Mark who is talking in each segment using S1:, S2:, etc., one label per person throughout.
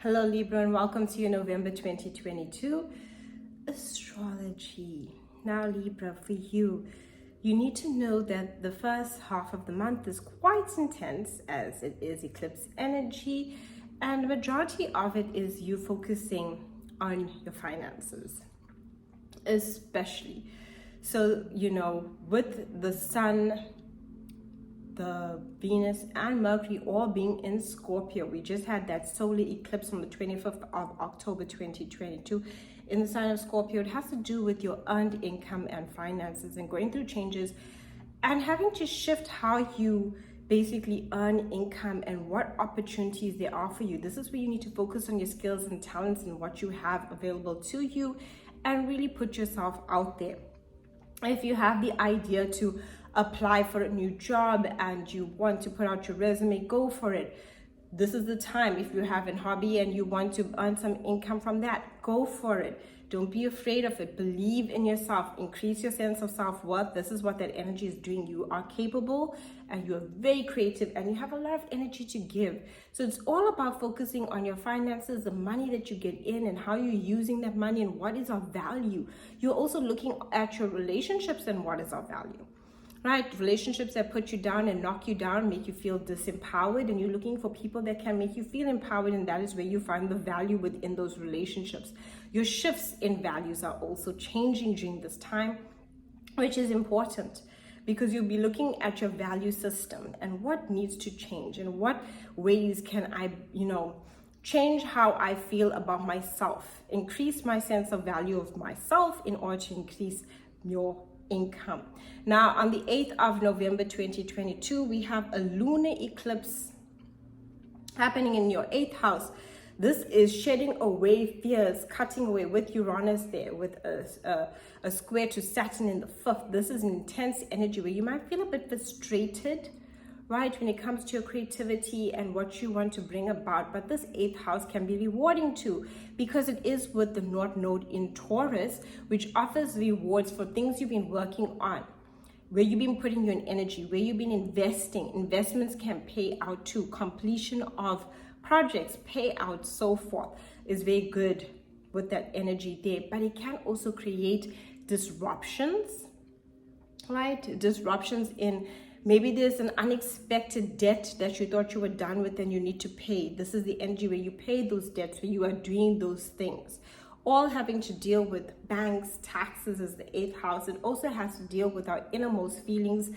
S1: Hello Libra, and welcome to your November 2022 astrology. Now Libra, for you need to know that the first half of the month is quite intense as it is eclipse energy, and the majority of it is you focusing on your finances, especially. So, with the sun, the Venus and Mercury all being in Scorpio. We just had that solar eclipse on the 25th of October 2022 in the sign of Scorpio. It has to do with your earned income and finances and going through changes and having to shift how you basically earn income and what opportunities there are for you. This is where you need to focus on your skills and talents and what you have available to you and really put yourself out there. If you have the idea to apply for a new job and you want to put out your resume, go for it. This is the time. If you have a hobby and you want to earn some income from that, go for it. Don't be afraid of it. Believe in yourself. Increase your sense of self-worth. This is what that energy is doing. You are capable and you're very creative and you have a lot of energy to give. So it's all about focusing on your finances, the money that you get in and how you're using that money and what is of value. You're also looking at your relationships and what is of value. Right? Relationships that put you down and knock you down, make you feel disempowered, and you're looking for people that can make you feel empowered, and that is where you find the value within those relationships. Your shifts in values are also changing during this time, which is important because you'll be looking at your value system and what needs to change and what ways can I, change how I feel about myself, increase my sense of value of myself in order to increase your income. Now, on the 8th of November 2022, we have a lunar eclipse happening in your 8th house. This is shedding away fears, cutting away with Uranus there, with a square to Saturn in the 5th. This is an intense energy where you might feel a bit frustrated, right, when it comes to your creativity and what you want to bring about. But this 8th house can be rewarding too, because it is with the North Node in Taurus, which offers rewards for things you've been working on, where you've been putting your energy, where you've been investing. Investments can pay out too. Completion of projects, payout, so forth is very good with that energy there. But it can also create disruptions, right? Disruptions in maybe there's an unexpected debt that you thought you were done with and you need to pay. This is the energy where you pay those debts, where you are doing those things. All having to deal with banks, taxes is the 8th house. It also has to deal with our innermost feelings,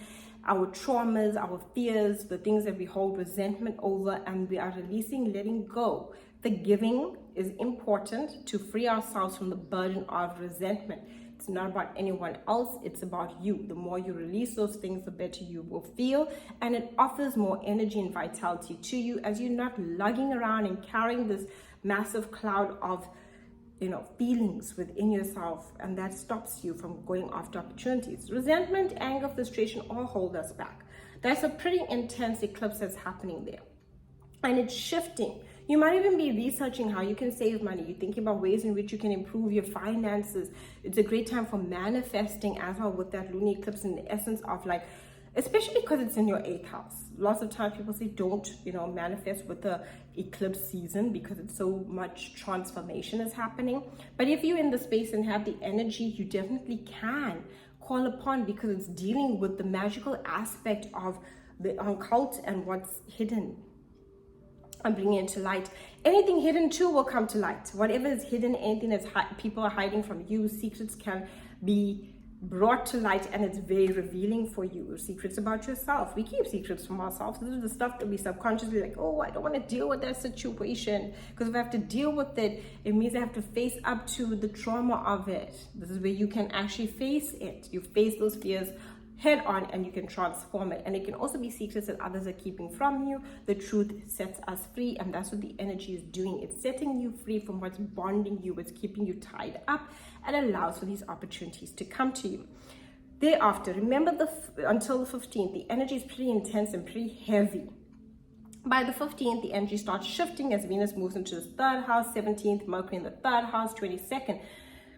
S1: our traumas, our fears, the things that we hold resentment over, and we are releasing, letting go. Forgiving is important to free ourselves from the burden of resentment. It's not about anyone else, it's about you. The more you release those things, the better you will feel, and it offers more energy and vitality to you as you're not lugging around and carrying this massive cloud of feelings within yourself, and that stops you from going after opportunities. Resentment, anger, frustration all hold us back. That's a pretty intense eclipse that's happening there, and it's shifting. You might even be researching how you can save money. You're thinking about ways in which you can improve your finances. It's a great time for manifesting as well with that lunar eclipse, in the essence of especially because it's in your 8th house. Lots of times people say don't, manifest with the eclipse season because it's so much transformation is happening. But if you're in the space and have the energy, you definitely can call upon, because it's dealing with the magical aspect of the occult and what's hidden. I'm bringing it to light. Anything hidden too will come to light. Whatever is hidden, anything that's people are hiding from you, secrets can be brought to light, and it's very revealing for you. Secrets about yourself. We keep secrets from ourselves. This is the stuff that we subconsciously I don't want to deal with that situation, because if I have to deal with it, it means I have to face up to the trauma of it. This is where you can actually face it. You face those fears head on and you can transform it. And it can also be secrets that others are keeping from you. The truth sets us free, and that's what the energy is doing. It's setting you free from what's bonding you, what's keeping you tied up, and allows for these opportunities to come to you. Thereafter, remember until the 15th, the energy is pretty intense and pretty heavy. By the 15th, the energy starts shifting as Venus moves into the 3rd house, 17th, Mercury in the 3rd house, 22nd.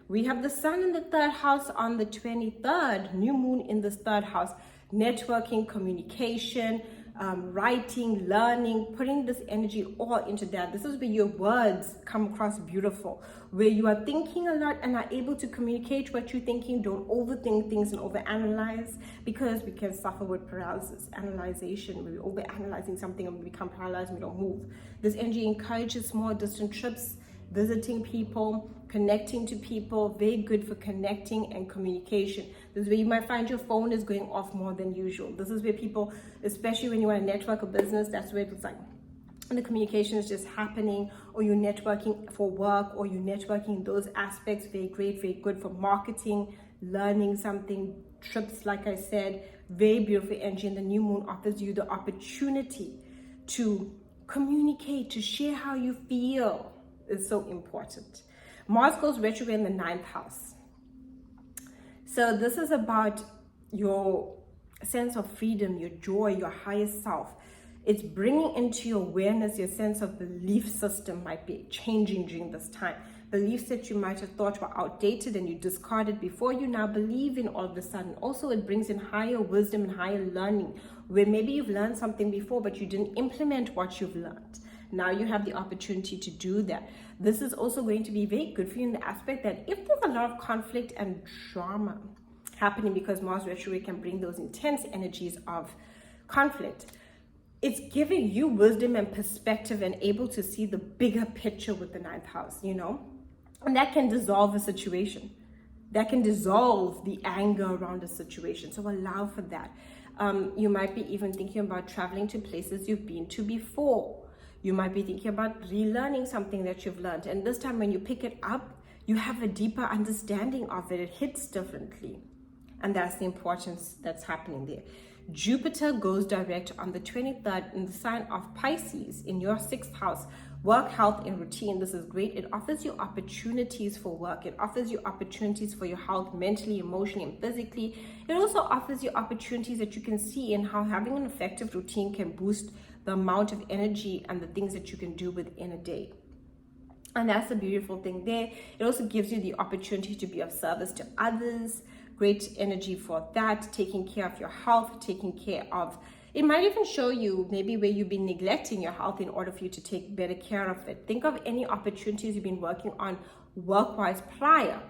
S1: We have the sun in the 3rd house on the 23rd, new moon in the 3rd house, networking, communication, writing, learning, putting this energy all into that. This is where your words come across beautiful, where you are thinking a lot and are able to communicate what you're thinking. Don't overthink things and overanalyze, because we can suffer with paralysis, analyzation. We're overanalyzing something and we become paralyzed and we don't move. This energy encourages small distant trips, visiting people, connecting to people. Very good for connecting and communication. This is where you might find your phone is going off more than usual. This is where people, especially when you are in a network or business, that's where it's like the communication is just happening, or you're networking for work, or you're networking in those aspects. Very great, very good for marketing, learning something, trips, like I said. Very beautiful energy, and the new moon offers you the opportunity to communicate, to share how you feel. Is so important. Mars goes retrograde in the 9th house. So this is about your sense of freedom, your joy, your higher self. It's bringing into your awareness your sense of belief system might be changing during this time. Beliefs that you might have thought were outdated and you discarded before, you now believe in all of a sudden. Also, it brings in higher wisdom and higher learning, where maybe you've learned something before, but you didn't implement what you've learned. Now you have the opportunity to do that. This is also going to be very good for you in the aspect that if there's a lot of conflict and drama happening, because Mars retrograde can bring those intense energies of conflict, it's giving you wisdom and perspective and able to see the bigger picture with the 9th house, and that can dissolve a situation. That can dissolve the anger around a situation. So allow for that. You might be even thinking about traveling to places you've been to before. You might be thinking about relearning something that you've learned. And this time when you pick it up, you have a deeper understanding of it. It hits differently. And that's the importance that's happening there. Jupiter goes direct on the 23rd in the sign of Pisces in your 6th house. Work, health, and routine. This is great. It offers you opportunities for work. It offers you opportunities for your health, mentally, emotionally, and physically. It also offers you opportunities that you can see in how having an effective routine can boost the amount of energy and the things that you can do within a day. And that's a beautiful thing there. It also gives you the opportunity to be of service to others. Great energy for that. Taking care of your health, taking care of, it might even show you maybe where you've been neglecting your health in order for you to take better care of it. Think of any opportunities you've been working on work-wise prior.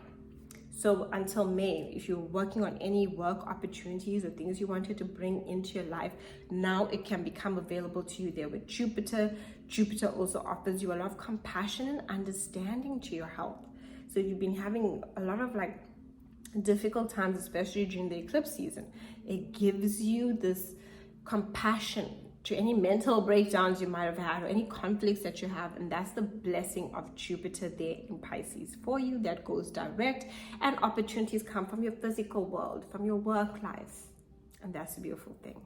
S1: So until May, if you're working on any work opportunities or things you wanted to bring into your life, now it can become available to you there with Jupiter. Jupiter also offers you a lot of compassion and understanding to your health. So you've been having a lot of difficult times, especially during the eclipse season. It gives you this compassion to any mental breakdowns you might have had or any conflicts that you have, and that's the blessing of Jupiter there in Pisces for you. That goes direct, and opportunities come from your physical world, from your work life, and that's a beautiful thing.